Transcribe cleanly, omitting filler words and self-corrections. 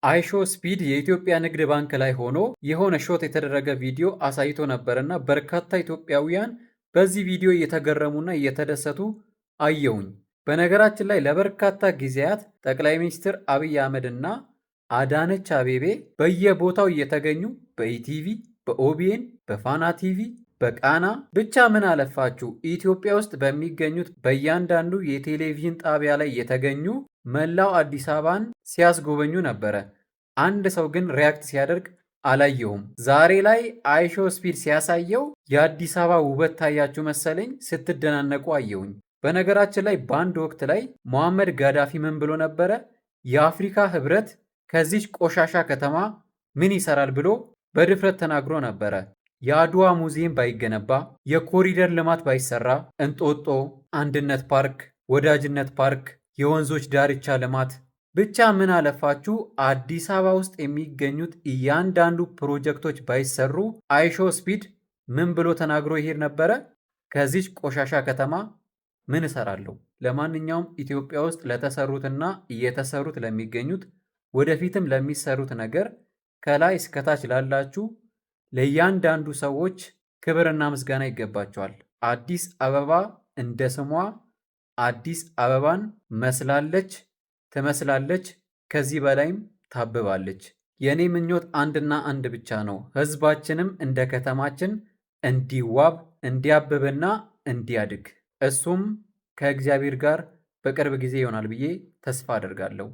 አይሾ ስፒድ የኢትዮጵያ ንግድ ባንክ ላይ ሆኖ የሆነ ሾት የተደረገ ቪዲዮ አሳይቶ ነበርና በርካታ ኢትዮጵያውያን በዚህ ቪዲዮ እየተገረሙና እየተደሰቱ አየውኝ። በነገራችን ላይ ለበርካታ ጊዜያት ጠቅላይ ሚኒስትር አብይ አህመድ እና አዳነች አቤቤ በየቦታው እየተገኙ በኢቲቪ፣ በኦቢኤን፣ በፋና ቲቪ፣ በቃና ብቻ ምን አለፋችሁ ኢትዮጵያ ውስጥ በሚገኙት በእያንዳንዱ የቴሌቪዥን ጣቢያ ላይ የተገኙ መላው አዲስ አበባን ሲያስጎበኙ ነበረ። አንድ ሰው ግን ሪያክት ሲያደርግ አላየሁም። ዛሬ ላይ አይሾ ስፒድ ሲያሳየው የአዲስ አበባ ውበት ታያችሁ መሰለኝ ስትደናነቁ አየሁኝ። በነገራችን ላይ በአንድ ወቅት ላይ መሐመድ ጋዳፊ ምን ብሎ ነበረ? የአፍሪካ ህብረት ከዚች ቆሻሻ ከተማ ምን ይሰራል ብሎ በድፍረት ተናግሮ ነበረ። የአድዋ ሙዚየም ባይገነባ፣ የኮሪደር ልማት ባይሰራ፣ እንጦጦ፣ አንድነት ፓርክ፣ ወዳጅነት ፓርክ፣ የወንዞች ዳርቻ ልማት ብቻ ምን አለፋችሁ አዲስ አበባ ውስጥ የሚገኙት እያንዳንዱ ፕሮጀክቶች ባይሰሩ አይሾ ስፒድ ምን ብሎ ተናግሮ ይሄድ ነበረ? ከዚች ቆሻሻ ከተማ ምን እሰራለሁ? ለማንኛውም ኢትዮጵያ ውስጥ ለተሰሩትና እየተሰሩት ለሚገኙት ወደፊትም ለሚሰሩት ነገር ከላይ እስከታች ላላችሁ ለእያንዳንዱ ሰዎች ክብርና ምስጋና ይገባቸዋል። አዲስ አበባ እንደ ስሟ አዲስ አበባን መስላለች፣ ትመስላለች፣ ከዚህ በላይም ታብባለች። የእኔ ምኞት አንድና አንድ ብቻ ነው። ህዝባችንም እንደ ከተማችን እንዲዋብ፣ እንዲያብብና እንዲያድግ፣ እሱም ከእግዚአብሔር ጋር በቅርብ ጊዜ ይሆናል ብዬ ተስፋ አደርጋለሁ።